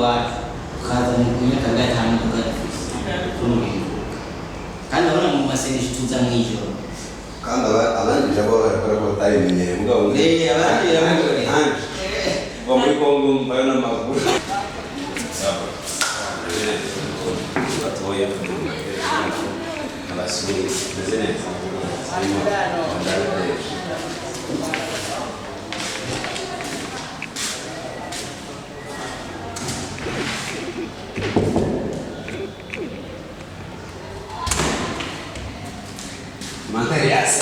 iwacu ukaza mu myaka gatanu tugafise kandi abona mu masengesho tuza mw'ijoro kandi abandi jabo barakora ko batayimenyeye mugabo abandi bo muri Kongo mbayo n'amaguru batoya abasuri neza materias.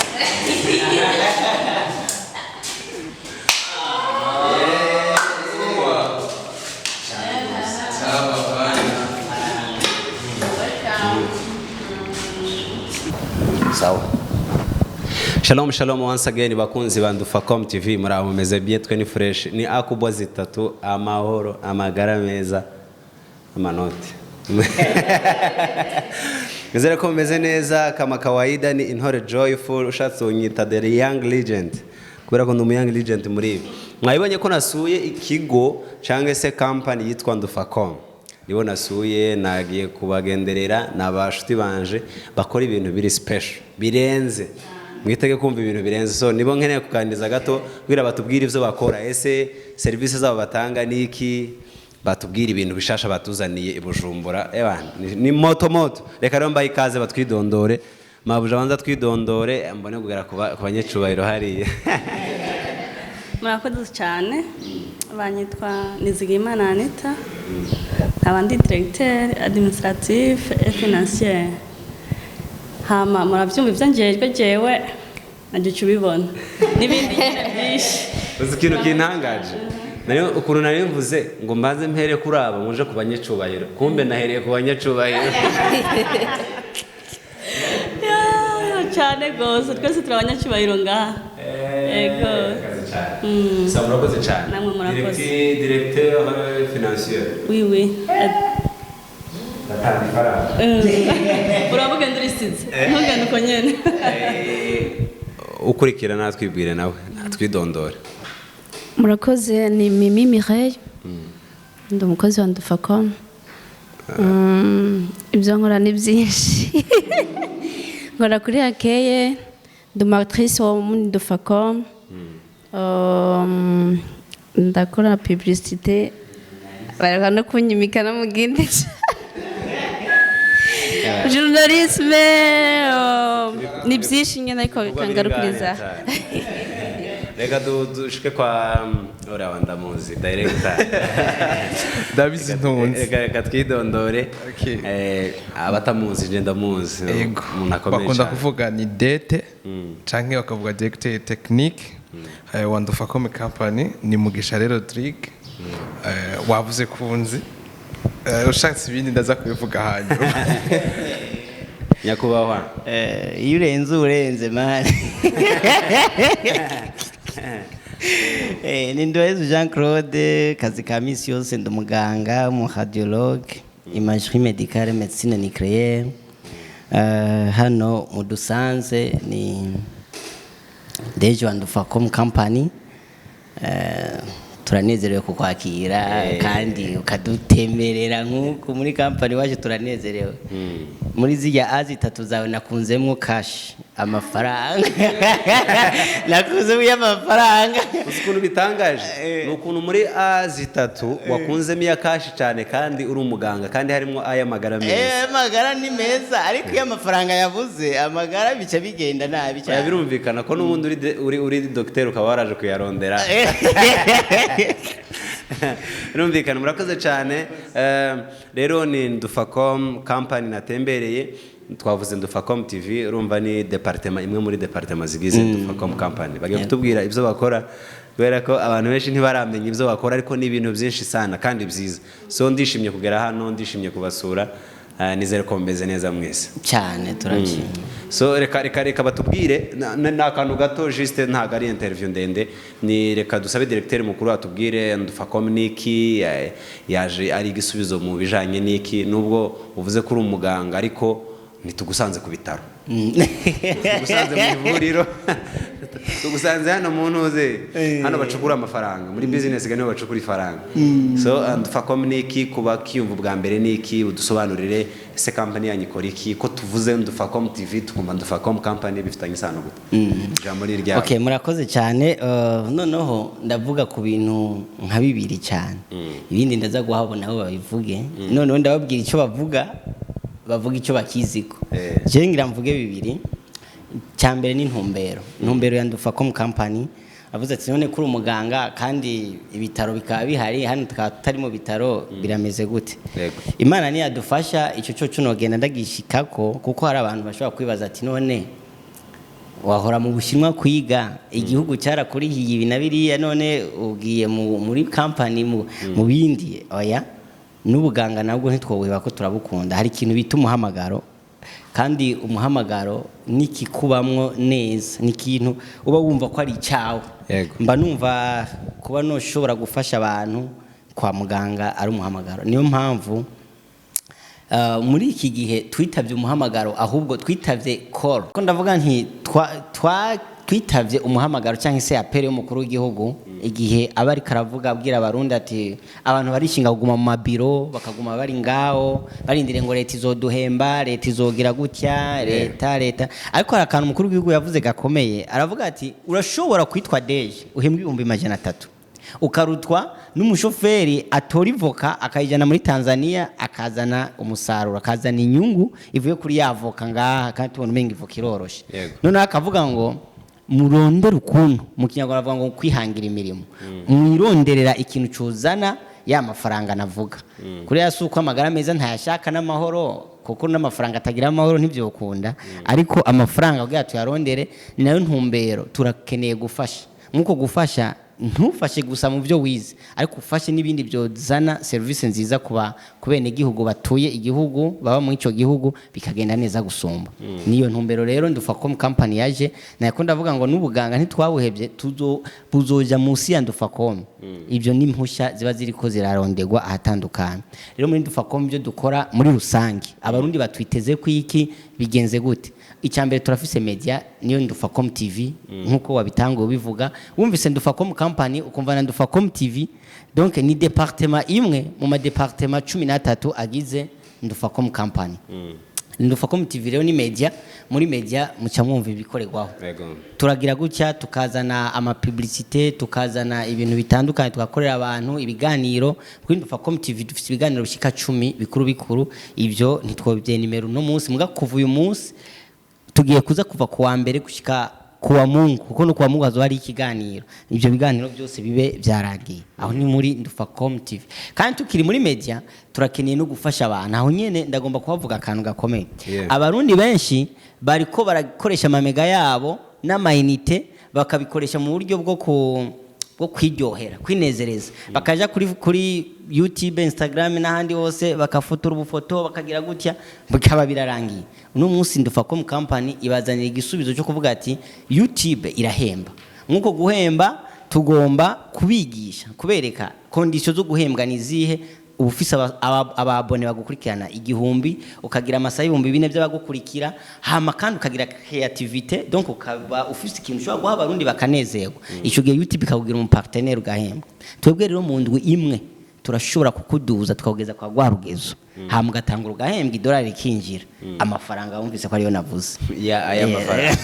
Shalom shalom once again bakunzi ba Ndufacom TV muraho meze bien twe ni fresh ni akubwa zitatu amahoro amagara meza amanoti Nizera ko meze neza kama kawaida ni Intore Joyful ushatse unyita the young legend kubera ko ndi young legend muri mwabonye ko nasuye ikigo canke se company yitwa Ndufacom nibo nasuye nagiye kubagenderera nabashuti banje bakora ibintu biri special birenze mwitege kumva ibintu birenze so nibo nkeneye kuganiriza gato kugira batubwire ivyo bakora ese services zabo batanga niki batubwira ibintu bishasha batuzaniye ibujumbura ni moto reka rero mbaye ikaze batwidondore mabuja banza twidondore mbone kugera ku banyecubahiro hariya murakoze cyane banyitwa Nizigimana Anita abandi directeur administratif et financier hama muravyumva ivyo njejwe jewe nagiye ubibona nibindi byinshi uzi ikintu kintangaje nayo ukuntu nari mvuze ngo mbanze mpere kuri aba muje ku banyecubahiro kumbe nahereye ku banyecubahiro cyane gose twese turabanyacubahiro ngaha yego murakoze cyane namwe murakoze directeur financier oui batanga ifaranga uravuga ndurisize ntugende uko nyene ukurikira natwibwire nawe natwidondore murakoze ni Mimi Mireille ndi umukozi wa Ndufacom ibyo nkora ni byinshi nkora kuri akeye ndi actrice wo muri Ndufacom ndakora publicité baraka no kunyimika no muginde journaliste ni byinshi nyine ariko kangarukiriza reka dushike kwa ora ndamuzi director Davizi ntunzi reka twidondore abatamuzi je ndamuzi umuntu akomeye bakunda kuvuga ni dete canke bakavuga directeur technique wa Ndufacom Company ni Mugisha rero Rodrigue wavuze kunzi ushatse ibindi ndaza kubivuga hanyuma nyakubahwa iyo urenze mani ni Ndohezo Jean Claude kazi ka misi yose ndi umuganga mu radiologue imagerie médicale médecine nucléaire hano mu dusanzwe ni deje wa Ndufacom Company turanezerewe kukwakira kandi ukadutemberera nk'uko muri company waje turanezerewe muri zirya azi tatu zawe nakunzemwo cash amafaranga nakunzemo y'amafaranga ukuntu bitangaje nukuntu muri azi tatu wakunzemo ya cash cyane kandi uri umuganga kandi harimo aya magara meza magara ni meza ariko y'amafaranga yavuze amagara bica bigenda nabi cyane birumvikana ko n'ubundi uri docteur ukaba waraje kuyarondera birumvikana murakoze cyane rero ni Ndufacom Company natembereye twavuze Ndufacom TV urumva ni departement imwe muri departement zigize Ndufacom Company bagiye kutubwira ivyo bakora kubera ko abantu benshi ntibaramenya ivyo bakora ariko ni ibintu byinshi sana kandi byiza so ndishimye kugera hano ndishimye kubasura nizere ko mbeze neza mwese cyane turashimye so reka batubwire na kantu gato juste ntago ari interview ndende ni reka dusabe directeur mukuru atubwire Ndufacom niki yaje ari igisubizo mu bijanye niki nubwo uvuze ko uri umuganga ariko ntitugusanze ku bitaro tugusanze mu ivuriro tugusanze hano mu ntuze hano bacukura amafaranga muri business niho bacukura ifaranga so Ndufacom ni iki kuba kiyumva bwa mbere ni iki udusobanurire ese company yanyu ikora iki ko tuvuze Ndufacom TV tukumva Ndufacom Company bifitanye isano gute jambo ni rya Okay, murakoze cyane noneho ndavuga ku bintu nka bibiri cyane ibindi ndaza guhabona aho babivuge noneho ndababwira icyo bavuga icyo bakiziko je ngira mvuge bibiri cyambere ni intumbero ya Ndufacom Company avuze ati none kuri umuganga kandi ibitaro bikaba bihari hano tutari mu bitaro birameze gute Imana ni yadufasha icyo cyo cunogenda ndagishikako kuko hari abantu bashobora kwibaza ati none wahora mu Bushinwa kwiga igihugu cyarakurihiye ibi na biriya none ugiye muri company mu bindi oya n'ubuganga nabwo ntitwobuheba ko turabukunda hari ikintu bita umuhamagaro kandi umuhamagaro nikikubamwo neza nikintu uba wumva ko ari icyawe mba numva kuba no shobora gufasha abantu kwa muganga ari umuhamagaro niyo mpamvu muri iki gihe twitavye umuhamagaro ahubwo twitavye call ko ndavuga nti twitavye umuhamagaro cyangwa se apere y'umukuru w'igihugu igihe abari karavuga abwira abarundi ati abantu barishinga kuguma mu mabiro bakaguma bari ngaho barindire ngo leta izoduhemba leta izogira gutya leta ariko hari akantu umukuru w'igihugu yavuze gakomeye aravuga ati urashobora kwitwa deje uhembwa 300 ukarutwa n'umushoferi atora ivoka akayijana muri Tanzania akazana umusaruro akazana inyungu ivuye kuri yavoka ngaha kandi tubona umenga ivoka iroroshe none akavuga ngo murondera ukuntu mu kinyarwanda bavuga ngo kwihangira imirimo mwironderera ikintu cuzana ya mafaranga navuga kuri yasuko amagara meza ntayashaka n'amahoro kuko n'amafaranga atagira amahoro ntivyokunda ariko amafaranga ubwo tuyarondere nayo ntumbero turakeneye gufasha nkuko gufasha ntufashe gusa mu byo wize ariko ufashe n'ibindi byozana service nziza kuba kubene igihugu batuye igihugu baba mu ico gihugu bikagenda neza gusumba niyo ntumbero rero Ndufacom Company yaje nako ndavuga ngo n'ubuganga ntitwabuhebye buzoja musi ya Ndufacom ibyo ni impusha ziba ziriko zirarondegwa ahatandukana rero muri Ndufacom byo dukora muri rusangi abarundi batwiteze kwiki bigenze gute icyambere turafise media niyo Ndufacom TV nkuko wabitango bivuga wumvise Ndufacom Company ukumva na Ndufacom TV donc ni département imwe mu ma département 13 agize Ndufacom Company Ndufacom TV rero ni media muri media muca mwumva ibikorerwaho turagira gutya tukazana ama publicité tukazana ibintu bitandukanye tugakorera abantu ibiganiro kuri Ndufacom TV dufite ibiganiro bishika 10 bikuru ibyo ntitwobye nimero no munsi muga kuva uyu munsi tugiye kuza kuva kuwa mbere gushika kuwa Mungu kuko no kuwa Mungu hazwari ikiganiro ibyo biganiro byose bibe byaragiye aho ni muri Ndufacom TV kandi tukiri muri media turakeneye no gufasha abantu aho nyene ndagomba kubavuga akantu gakomeye abarundi benshi bariko barakoresha amamega yabo n'amayinite bakabikoresha mu buryo bwo kwiryohera kwinezereza bakaja kuri YouTube Instagram n'ahandi hose bakafotora ubufoto bakagira gutya bikaba birarangiye uno munsi Ndufacom Company ibazanira igisubizo cyo kuvuga ati YouTube irahemba nkuko guhemba tugomba kubigisha kubereka conditions zo guhembwa nizihe ubufisa ababone bagukurikirana igihumbi ukagira amasaha 4,000 by'abagukurikira hama kandi ukagira creativity donc ukaba ufise ikintu ushobora guha abarundi bakanezerwa ico gihe YouTube ikakugira umu partenaire ugahembwa twebwe rero mu ndwi imwe turashobora kukuduza tukageza kwa gwarugezo hama ugatangura ugahembwa $1 kinjira amafaranga wumvise ko ariyo navuze aya mafaranga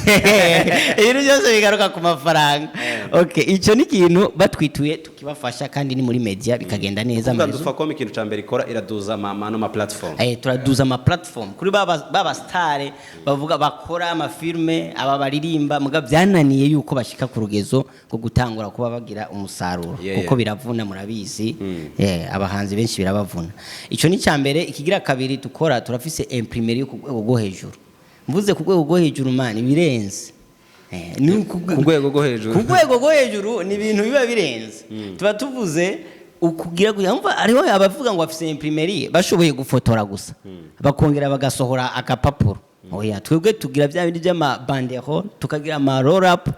ibintu byose bigaruka ku mafaranga okay ico ni kintu batwituye tukibafasha kandi ni muri media bikagenda neza muri Ndufacom ikintu cyambere ikora iraduza ama platform turaduza ama platform kuri baba star bavuga bakora ama filme aba baririmba muga byananiye yuko bashika ku rugezo ko gutangura kuba bagira umusaruro kuko biravuna murabizi abahanzi benshi birabavuna ico ni cyambere ikigira kabiri tukora turafise imprimerie ku rwego rwo hejuru mvuze ku rwego rwo hejuru mani birenze ku rwego rwo hejuru ni ibintu biba birenze tuba tuvuze ukugira guyamva ariho abavuga ngo afise imprimerie bashoboye gufotora gusa bakongera bagasohora akapapuro oya twebwe tugira bya bindi by'ama banderole tukagira ama roll up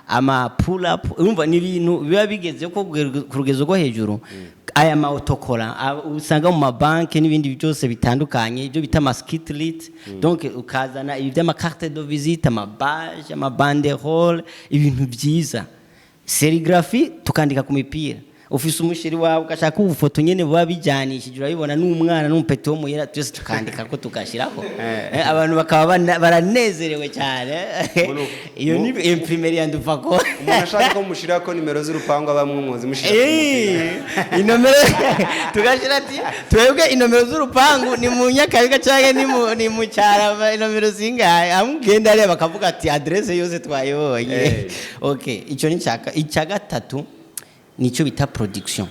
ama pull up urumva ni ibintu biba bigeze ko ku rugezo rwo hejuru aya ma autocola usanga mu mabanki n'ibindi byose bitandukanye ibyo bita ama skitlet donc ukazana ibi by'ama carte de visite ama badge ama banderole ibintu byiza serigraphie tukandika ku mipira ufise umushiri wawe ugashaka ubufoto nyene buba bijyanishije urabibona n'umwana n'umupeti wo muyera twese tukandika ko tukashiraho abantu bakaba baranezerewe cyane iyo ni imprimerie ya Ndufacom umuntu ashaka ko mushira ko nimero z'urupango abamwumuzi mushira inomero tugashira ati twebwe inomero z'urupango ni mu Nyakabiga cyane ni mu cyara inomero zingahe amugenda reba bakavuga ati adresse yose twayibonye okay ico ni icya gatatu nico bita production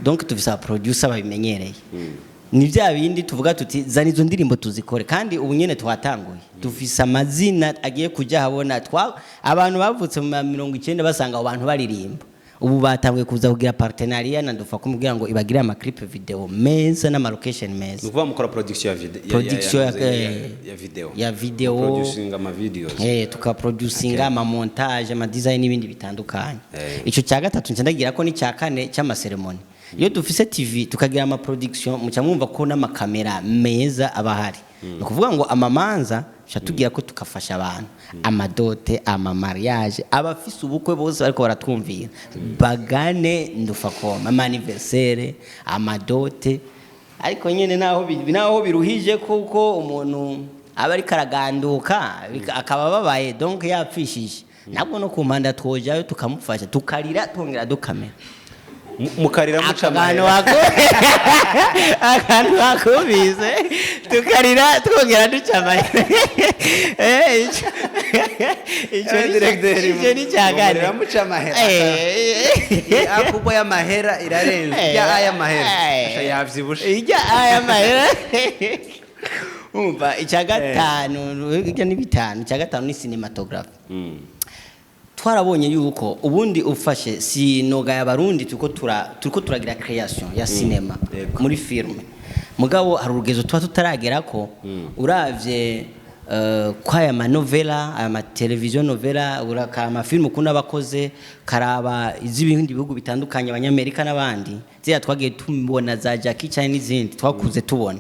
donc tuvisa producer babimenyereye ni bya bindi tuvuga tuti zana izo ndirimbo tuzikore kandi ubu nyene twatanguye dufise amazina agiye kujya habona abantu bavutse mu 90 basanga abantu baririmba ubu batanguye kuza kugira partenariat na Ndufacom kugira ngo ibagire ama clip video meza na location meza nuvuga mukora production ya video producing ama videos tukaproducing ama montage ama design n'ibindi bitandukanye ico cya gatatu ncendagira ko ni cya kane cy'ama ceremony iyo dufise TV tukagira ama production muca mwumva ko n'ama kamera meza abahari no kuvuga ngo amamanza shatugira ko tukafasha abantu amadote ama mariage abafise ubukwe bose bariko baratwumvira bagane Ndufacom ama anniversaire amadote ariko nyene naho biruhije kuko umuntu aba ari karaganduka akaba babaye donc yapfishije nabwo no kumanda twojayo tukamufasha tukarira tongera dukamera mukarira mucamahera akantu bakubize tukarira twongera ducamahera ico ni cyagane mucamahera akubo ya mahera irarenze ya aya mahera yavyibushe ijya aya mahera umva icyagatanu ijya ni bitanu icyagatanu ni cinematography twarabonye yuko ubundi ufashe sinoga y'abarundi turiko turagira creation ya cinema muri filme mugabo hari urugezo tutaragera ko uravye kwaya manovela ama television novela urakama film kuna bakoze karaba izibindi bihugu bitandukanye abanyamerika n'abandi ziya twagiye tumubona za Jackie Chan n'izindi twakuze tubona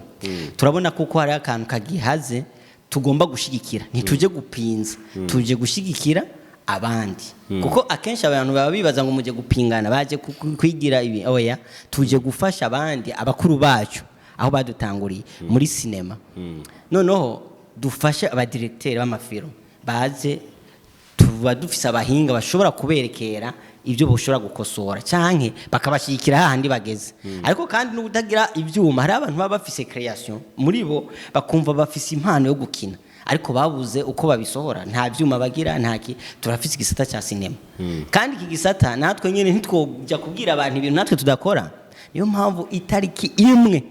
turabona kuko hari akantu kagihaze tugomba gushigikira ntituje gupinza tuje gushigikira abandi kuko akenshi abantu baba bibaza ngo muje gupingana baje kwigira ibi oya tuje gufasha abandi abakuru bacu aho badutanguriye muri cinema noneho dufashe aba directeur b'amafilm baze tuba dufise abahinga bashobora kuberekera ibyo boshobora gukosora canke bakabashikira hahandi bageze ariko kandi n'ubutagira ivyuma hari abantu baba bafise creation muri bo bakumva bafise impano yo gukina ariko babuze uko babisohora nta vyuma bagira ntaki turafise igisata cha cinema kandi iki gisata natwe nyene ntitwojya kubwira abantu ibintu natwe tudakora niyo mpamvu itariki imwe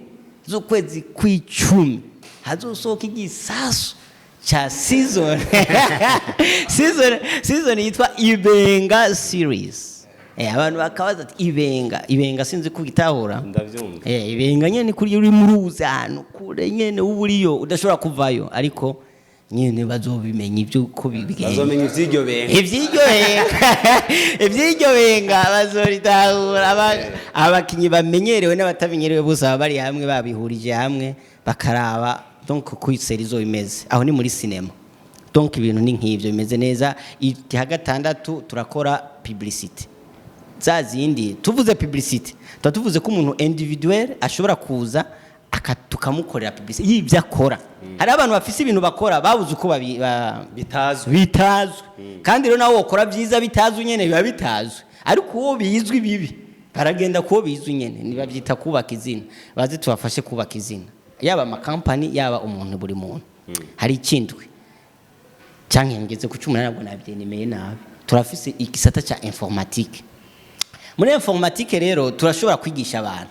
z'ukwezi kw'icumi hazosohoka igisasu cha season yitwa Ibenga series abantu bakabaza ati Ibenga sinzi ko gitahura ndavyumva Ibenga nyene kuri uri mu ruzi ahantu kure nyene uburiyo udashobora kuvayo ariko nyene bazobimenya ibyo ko bibigenda bazomenya ivyiryo benga bazoritahura abakinyi bamenyerewe n'abatabimenyerewe bose bari hamwe babihurije hamwe bakaraba donc ko iseri zo imeze aho ni muri cinema donc ibintu ni nk'ivyo bimeze neza igihe gatandatu turakora publicity zazindi tuvuze publicity tuvuze ko umuntu individuel ashobora kuza tukamukorera publicity y'ibyo akora hari abantu bafise ibintu bakora babuze uko bitazwe kandi rero nawo ukora byiza bitazwe nyene biba bitazwe ariko uwo bizwi bibi baragenda ko bizwi nyene nibabyita kubaka izina baze tubafashe kubaka izina yaba ama company yaba umuntu buri muntu hari ikindwe cyangwa ngeze ku 18 nabwo nabyenemeye nabi turafise igisata cha informatique muri informatique rero turashobora kwigisha abantu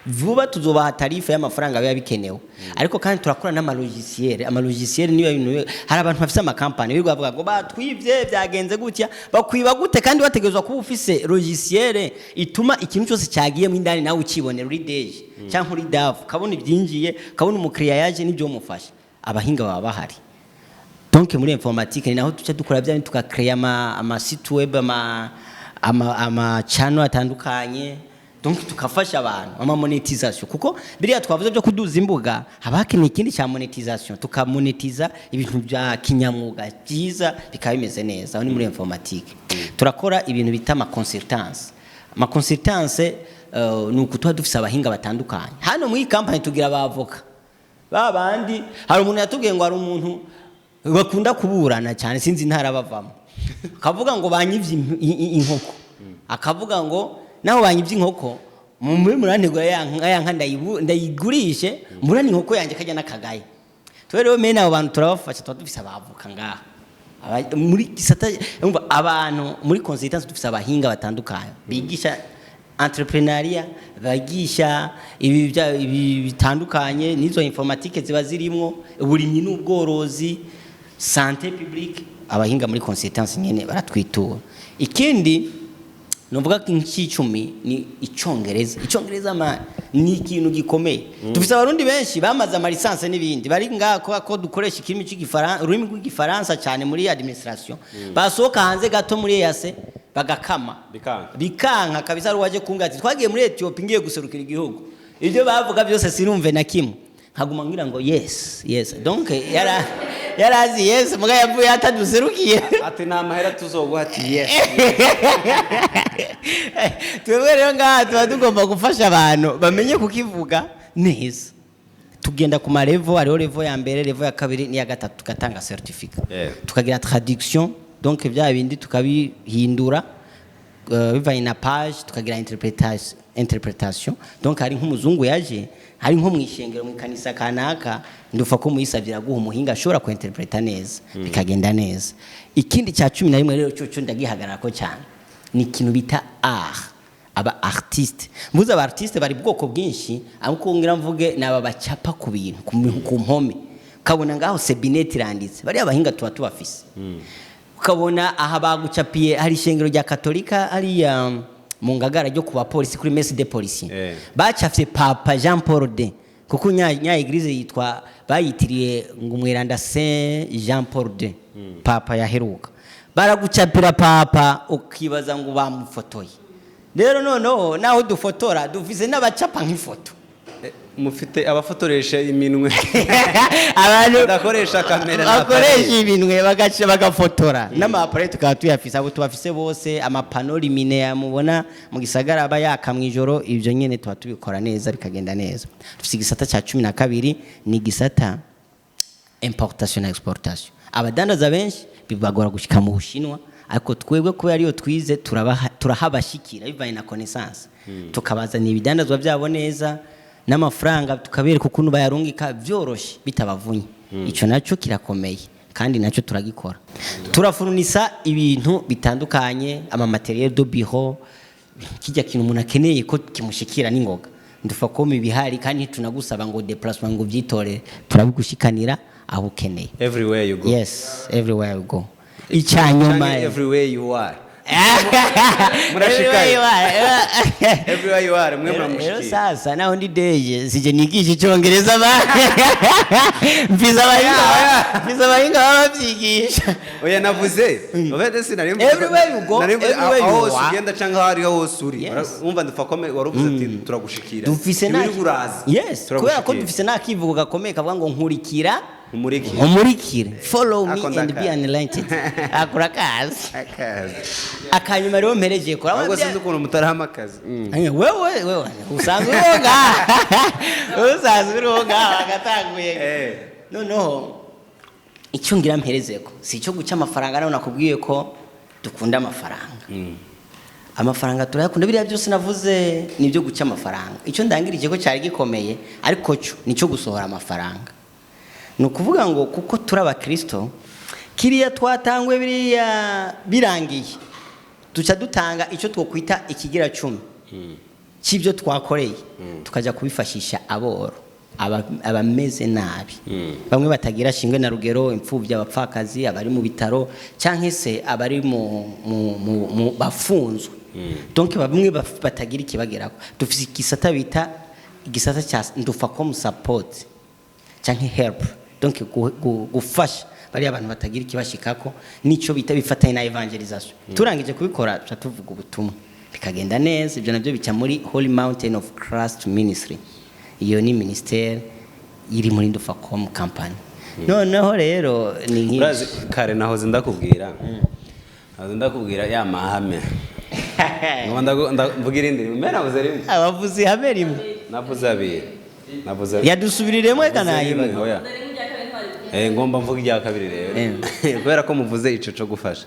vuba tuzobaha tarifa y'amafaranga biba bikenewe ariko kandi turakora n'amalogiciel niyo bintu hari abantu bafite amakampani birirwa bavuga ngo batwivye byagenze gutya bakwiba gute kandi wategezwa kuba ufise logiciel ituma ikintu cyose cyagiye mu indani nawe ukibonera uri deje cyangwa uri davu kabona ibyinjiye kabona umukiriya yaje n'ibyo mufasha abahinga baba bahari donc muri informatique ni naho tuca dukora bya bintu tukacreate ama site web ama channel atandukanye donc tukafasha abantu ama monetisation kuko biriya twavuze byo kuduza imbuga habakeneye ikindi cya monetisation tukamonetiza ibintu bya kinyamwuga byiza bikaba bimeze neza ni muri informatique turakora ibintu bita ama consultance ni ukutwa dufise abahinga batandukanye hano muri company tugira abavoka babandi hari umuntu yatubwiye ngo hari umuntu bakunda kuburana cyane sinzi intara bavamo akavuga ngo banyivye inkoko akavuga ngo naho banyivye inkoko muri murantegura yanka ndayigurishe murani inkoko yanjye kajya nakagaye rero mena abo bantu turabafasha dufise abavuka ngaha muri gisata abantu muri consultance dufise abahinga batandukanye bigisha entrepreneuria bagisha ibi bitandukanye nizo informatique ziba zirimo uburimyi n'ubworozi santé publique abahinga muri consultance nyene baratwitura ikindi novuga nk'icumi ni icongereza ni ikintu gikomeye dufise abarundi benshi bamaze ama license n'ibindi bari ngako ko dukoresha ikirimi cy'igifaransa ururimi rw'igifaransa cyane muri administration basohoka hanze gato muri yase bagakama bikanka kabisa ruwaje kungati twagiye muri Ethiopia ngiye guserukira igihugu ibyo bavuga byose sinumve na kimwe nkaguma ngira ngo yes donc yarazi yes muga yavuye ataduserukiye ati na mahera tuzoguha ati yes twebwe rero ngaha tuba tugomba gufasha abantu bamenye kukivuga neza tugenda ku marevo hariho revo ya mbere revo ya kabiri n'iya gatatu tugatanga certificat tukagira traduction donc bya bindi tukabihindura bivanye na page tukagira interpretation donc hari nk'umuzungu yaje hari nko mwishengero mu kanisa kanaka ndufa ko muyisavira guha umuhinga ashobora ku interpreta neza bikagenda neza ikindi cya 11 rero cyo ndagihagarara ko cyane ni ikintu bita aba artiste mvuze aba artiste bari bwoko bwinshi ariko ngira mvuge naba bacapa ku bintu ku mpome kabona ngaho sebinet iranditse bari abahinga tubafise ukabona aha bagucapiye hari ishengero rya katolika ari mu ngagara ryo kuba polisi kuri messe de policier bacafye papa Jean Paul II kuko nya eglise yitwa bayitiriye ngo umwiranda Saint Jean Paul II papa yaheruka baragucapira papa ukibaza ngo bamufotoye rero noneho naho dufotora dufise n'abacapa nk'ifoto mufite abafotoresha iminwe abantu bakoresha kamera bakoresha iminwe bagafotora n'amaparete tukaba tuyafise abo tubafise bose amapano limine yamubona mu gisagara aba yaka mwijoro ivyo nyene tuba tubikora neza bikagenda neza dufise igisata ca 12 ni gisata importation na exportation abadandaza benshi bibagora gushika mu Bushinwa ariko twebwe ko yariyo twize turahabashikira bivanye na connaissance tukabazana ibidandazwa byabo neza n'amafaranga tukabereka ukuntu bayarungika byoroshe bitabavunye ico naco kirakomeye kandi naco turagikora turafurunisa ibintu bitandukanye ama materiel de bureau kijya kintu umuntu akeneye ko kimushikira n'ingoga Ndufacom ibihari kandi tunagusaba ngo déplacement ngo byitore turabigushikanira aho ukeneye everywhere you go yes everywhere you go icyanyuma everywhere you are murashikaye everywhere you are mwe muramushikira sasa naho ndi deje sije nigisha icyongereza ba mfiza abahinga babyigisha oya navuze obede sinari everywhere you go aho ugenda cyangwa hari hose uri umva Ndufacom waruvuze ati turagushikira dufise na yes kubera ko dufise nakivugo gakomeye kavuga ngo nkurikira umurikire follow me and be enlightened akora kazi akanyuma rero mpereje kora ahubwo sinzi ukuntu mutarahama akazi wewe usanzwe uronga agatanguye noneho icyo ngira mperezeko si cyo guca amafaranga naho nakubwiye ko dukunda amafaranga turayakunda biriya byose navuze nibyo guca amafaranga icyo ndangirije ko cyari gikomeye ariko cyo nicyo gusohora amafaranga nukuvuga ngo kuko turaba Kristo kiriya twatangwe biriya birangiye duca dutanga icyo twokwita ikigira 10 cy'ibyo twakoreye tukajya kubifashisha aboro abameze nabi bamwe batagira shingwe na rugero, imfubyi, abapfakazi, abari mu bitaro cyangwa se abari mu bafunzwe. Donc bamwe batagira ikibageraho. Dufite igisata bita igisata cya Ndufacom support cyangwa help, donc gufasha bari abantu batagira ikibashikako, nico bita bifatanye na evangelization. Turangije kubikora tuvuga ubutumwa bikagenda neza. Ibyo nabyo bica muri Holy Mountain of Christ Ministry. Iyo ni ministere iri muri Ndufacom Company. Noneho rero ni urazi kare nahoze ndakubwira ya mahame mvugira indi mbere navuze rimwe abavuzi habe rimwe navuze abiri yadusubiriremo kanayiba ngomba mvuga irya kabiri rero kubera ko muvuze ico cyo gufasha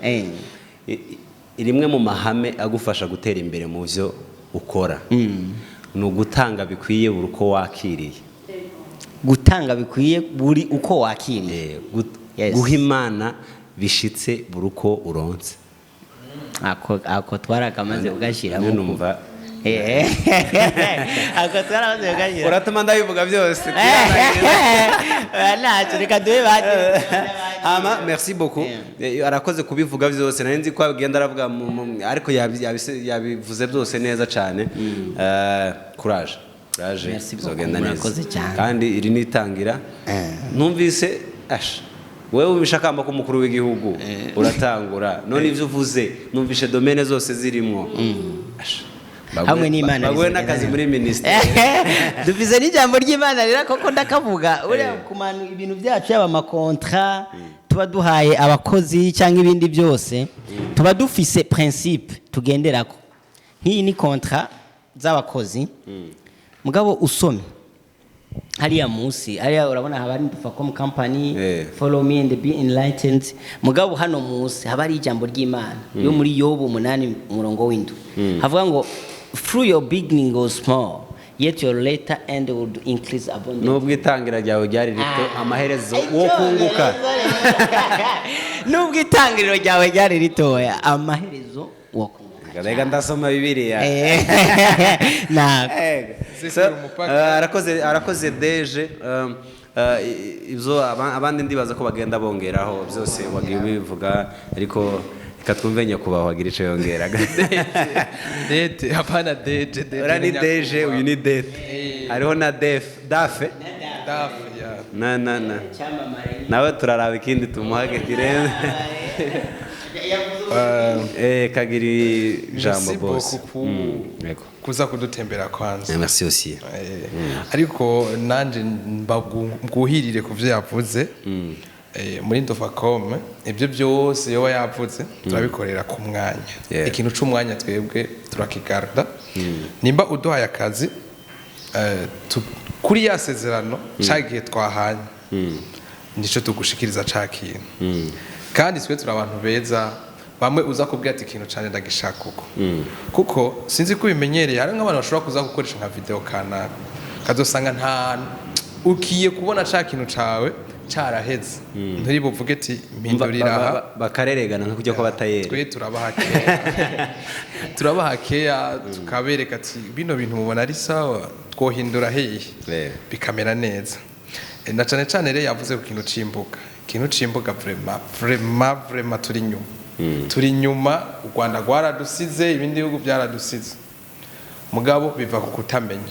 rimwe mu mahame agufasha gutera imbere mu byo ukora ni ugutanga bikwiye buri uko wakiriye. Gutanga bikwiye buri uko wakiriye, guha Imana bishitse buri uko uronse. Ako twarakamaze ugashiramo numva ako twaramaze ugashira uratuma ndabivuga byose ntacyo reka duhe bati ama merci beaucoup. Arakoze kubivuga byose nari nzi ko agenda aravuga ariko yabivuze byose neza cyane. Courage bizogenda neza kandi iri nitangira. Numvise wewe ubishakamba ko umukuru w'igihugu uratangura none ivyo uvuze numvishe domaine zose zirimo hamwe n'Imana bagwe nakazi muri ministry dufize n'ijambo ry'Imana rira koko ndakavuga uri kumanu ibintu byacu yaba amakontra tuba duhaye abakozi cyangwa ibindi byose tuba dufise principe tugenderako. Nk'iyi ni kontra z'abakozi mugabo usome hariya musi hariya urabona habari Ndufacom Company follow me and be enlightened. Mugabo hano musi habari ijambo ry'Imana yo muri Yobu 8 umurongo w'indu havuga ngo through your beginning was small yet your later end would increase abundantly. Nubwo itangira ryawe ryari rito amaherezo wo kunguka. Nubwo itangiriro ryawe ryari ritoya amaherezo wo kunguka. Rega ndasoma Bibiliya. Arakoze deje ibyo abandi ndibaza ko bagenda bongeraho byose wagiye bivuga ariko katwumve nyakubahwa agira ico yongeraga. Dete hapana deje ora ni deje uyu ni dete hariho na dafe ya nawe turaraba ikindi tumuhage kirenze kagiri jambo boss kuza kudutembera kwanza. Merci aussi. Ariko nanje mbwuhirire kuvyo yavuze muri Ndufacom ibyo byose yoba yavuze turabikorera ku mwanya. Ikintu c'umwanya twebwe turakigarda nimba uduhaye akazi kuri yasezerano cagiye twahanye ndico tugushikiriza cakintu kandi twe turi abantu beza. Bamwe uza kubwira ati ikintu cyane ndagishaka kuko sinzi ko bimenyereye hari nk'abantu bashobora kuza gukoresha nka video kana kazosanga nta ukiye kubona ca kintu cawe caraheze nturi buvuge ati mpindurira bakareregana nka kujya ko batayere. Twe turabahakeya tukabereka ati bino bintu mubona ari sawa twohindura hehe bikamera neza. Na cyane rero yavuze ku kintu c'imbuga vraiment turi nyuma. U Rwanda rwaradusize ibindi bihugu byaradusize mugabo biva ku kutamenya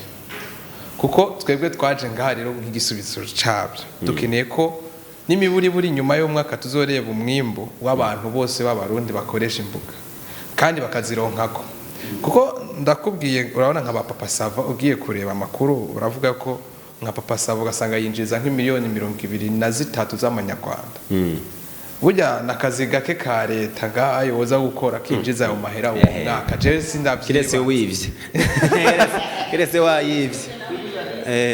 kuko twebwe twaje ngaha rero nk'igisubizo cyabyo. Dukeneye ko n'imiburi buri nyuma y'umwaka tuzoreba umwimbo w'abantu bose b'abarundi bakoresha imbuga kandi bakazironkako kuko ndakubwiye urabona nka Papa Sava ugiye kureba amakuru uravuga ko nka Papa Sava ugasanga yinjiza nk'imiliyoni 23 z'amanyarwanda. Burya nakazi gake ka leta ngayo woza gukora kinjiza ayo mahera mu mwaka je sindabyiba kiretse wayivye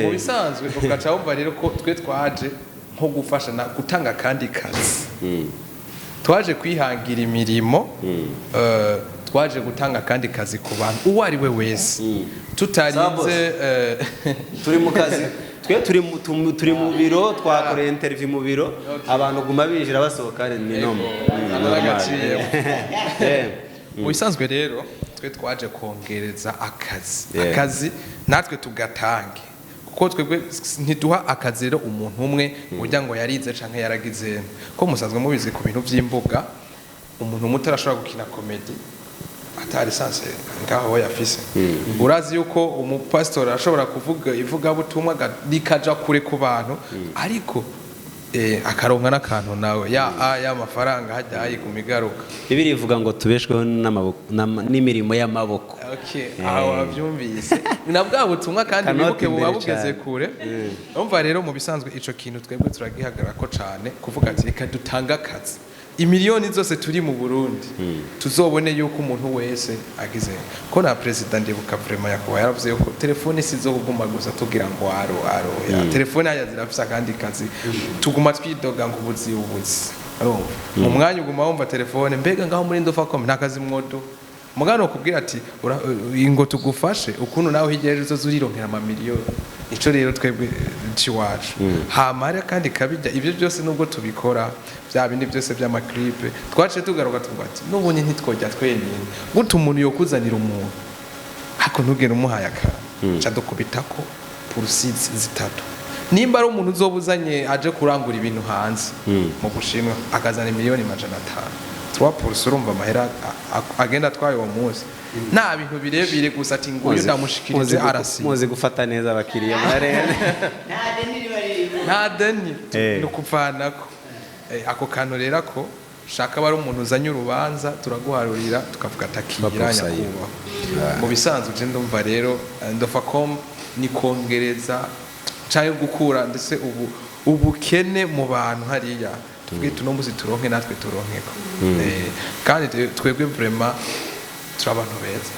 mu bisanzwe ugaca wumva rero ko twe twaje nko gufasha na gutanga kandi kazi twaje kwihangira imirimo twaje gutanga kandi kazi ku bantu uwo ari we wese tutarinze turi mu kazi twe turi mu biro twakoreye interview mu biro abantu guma binjira basohoka ni nomo mu bisanzwe rero twe twaje kongereza akazi natwe tugatange kuko twebwe ntiduha akazi rero umuntu umwe urya ngo yarize canke yaragize ko musanzwe mubizi ku bintu by'imbuga umuntu muto arashobora gukina comedy atari sanse ngaho yafise urazi yuko umupastor ashobora kuvuga ivuga butumwa likaja kure ku bantu ariko akaronka n'akantu nawe ya mafaranga hajya ayigumigaruka ibiri ivuga ngo tubeshweho n'imirimo y'amaboko aho abyumvise na bwa butumwa kandi bibuke buba bugeze kure urumva rero mu bisanzwe ico kintu twebwe turagihagarara ko cane kuvuga ati reka dutanga akazi imiliyoni zose turi mu Burundi tuzobone yuko umuntu wese agize ko na president ndibuka vraiment yakuba yaravuze yuko telefone sizoguma gusa tugira ngo aro telefone haya zirafisa kandi kazi tuguma twidoga ngo ubuzi mu mwanya uguma wumva telefone mbega ngaho muri Ndufacom nta kazi mwodo mugano kubwira ati ingo tugufashe ukuntu nawe higereje zo zurironkera ama miliyoni ico rero twebwe ciwacu hamara kandi kabijya ivyo byose nubwo tubikora bya bindi byose by'amaklipe twace tugaruka tubati nubonye ntitwojya twenyine gutu umuntu yokuzanira umuntu hako ntugera umuhaye akana cha dukubitako purusizi zitatu nimba ari umuntu uzobuzanye aje kurangura ibintu hanze mu gushimwa akazana miliyoni 500 3% urumva amahera agenda twaye uwo munsi nta bintu birebire gusa ati nguyu ndamushikirize arasi muzi gufata neza abakiriya marene nta deni no kuvanako ako kantu rero ko shaka bari umuntu uzanye urubanza turaguharurira tukavuga atakiranya kuba mu bisanzwe je ndumva rero Ndufacom ni kongereza cyane gukura ndetse ubukene mu bantu hariya tubwite no muzi turonke natwe turonkeko kandi twebwe vraiment turabantu beza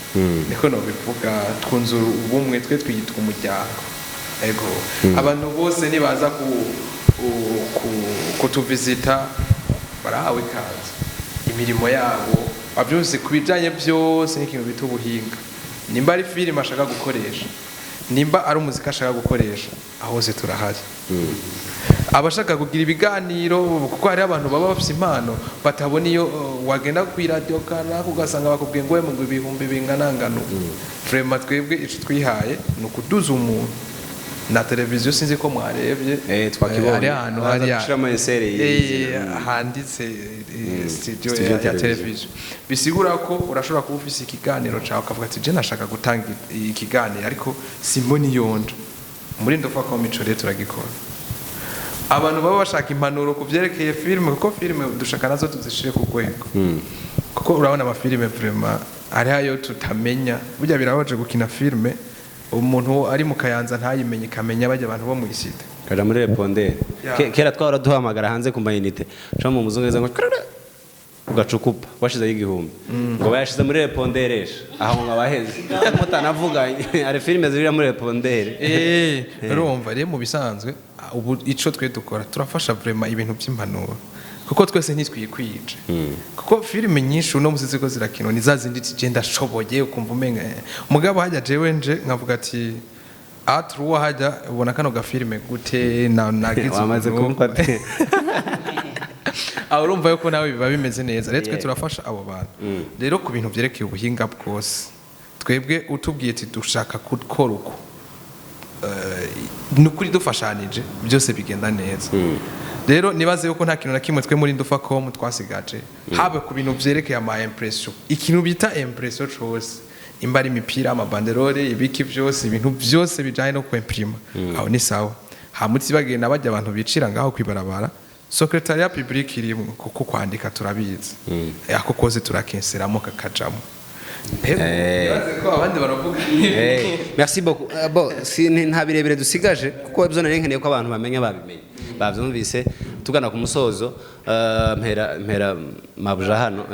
niko no bivuga twunzura ubumwe twe twiyitwa umuryango ego abantu bose nibaza kutuvisita barahawe kazi imirimo yabo abyose kubijanye byose n'ikintu bita ubuhinga nimba ari film ashaka gukoresha nimba ari umuzika ashaka gukoresha ahose turahari abashaka kugira ibiganiro kuko hari abantu baba bafite impano batabona iyo wagenda ku radio kana ugasanga bakubwiye ngo mu ibihumbi binganangano vraiment twebwe ico twihaye no kuduza umuntu na televiziyo sinzi ko mwarebye twakibonye ahantu hari ashiramo insere handitse studio ya televiziyo bisigura ko urashobora kuba ufise ikiganiro cyawe ukavuga ati je nashaka gutanga ikiganiro ariko simboni yonje muri Ndufacom ico rero turagikora abantu baba bashaka impanuro kuvyerekeye filime kuko filime dushaka nazo tuzishire ku rwego kuko urabona amafilime vraiment ari ayo tutamenya burya birabaje gukina filime umuntu ari mu Kayanza ntayimenye kamenya bajya abantu bo mu isite kaja muri repondere kera twara duhamagara hanze ku mayinite cyo mu muzungeza ngo ugacukupa washize y'igihumbi ngo bayashize muri repondere aho ngabaheze mutanavuganye ari filime zirira muri repondere urumva rero mu bisanzwe ubu ico twe dukora turafasha vraiment ibintu by'impanuro kuko twese ntitwikwije kuko filime nyinshi uno musizi ko zirakino ni zazindi tigenda shoboye ukumva umenga mugabo hajya jewe nje nkavuga ati atruwa hajya ubona kano ga filime gute nagize wamaze kumfata urumva yuko nawe biba bimeze neza rero twe turafasha abo bantu rero ku bintu byerekeye ubuhinga bwose twebwe utubwiye ati dushaka gukora uko nukuri dufashanije byose bigenda neza rero nibaze yuko nta kintu na kimwe twe muri Ndufacom twasigaje habe ku bintu byerekeye ama impression ikintu bita impression cyose imbari imipira amabanderole ibiki byose ibintu byose bijanye no kwimprima aho ni sawa hamutsi bagenda bajya abantu bicira ngaho kwibarabara secretariat public irimo kuko kwandika turabizi ako koze turakenseramo kakajamo abandi baravuga merci beaucoup bon si nta birebire dusigaje kuko ibyo nari nkeneye ko abantu bamenya babimenye bavyumvise tugana ku musozo mpera mabuja hano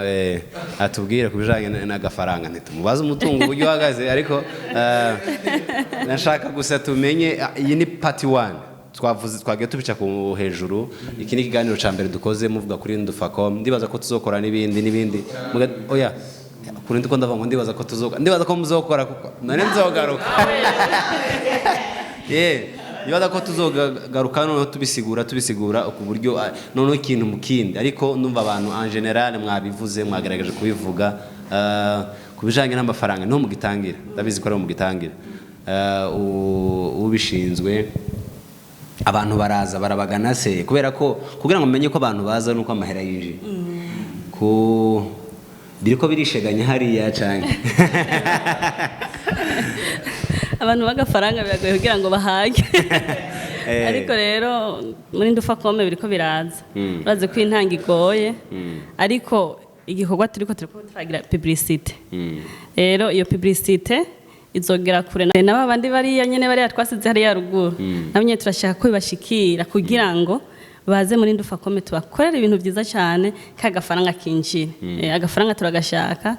atubwire kubijanye n'agafaranga ntitumubaza umutungo uburyo uhagaze ariko nashaka gusa tumenye iyi ni part 1 twagiye tubica ku hejuru iki ni ikiganiro ca mbere dukoze muvuga kuri Ndufacom ndibaza ko tuzokora n'ibindi oya kuri ndiko ndava ngo ndibaza ko muzokora kuko none nzogaruka nibaza ko tuzogaruka noneho tubisigura ku buryo noneho ikintu mu kindi ariko ndumva abantu en general mwabivuze mwagaragaje kubivuga kubijanye n'amafaranga no mugitangira ndabizi ko ari mugitangira ubishinzwe abantu baraza barabagana se kubera ko kugira ngo menye ko abantu baza nuko amahera yinjiye ku biriko birisheganya hariya canke abantu bagafaranga biragoye kugira ngo bahage ariko rero muri Ndufacom biriko biraza uraze ko intanga igoye ariko igikorwa turiko turagira publicité rero iyo publicité izogera kure na babandi bariya nyene bariya twasize hariya ruguru namwe turashaka ko bibashikira kugira ngo baze muri Ndufacom tubakorera ibintu byiza cyane kagafaranga kinjira agafaranga turagashaka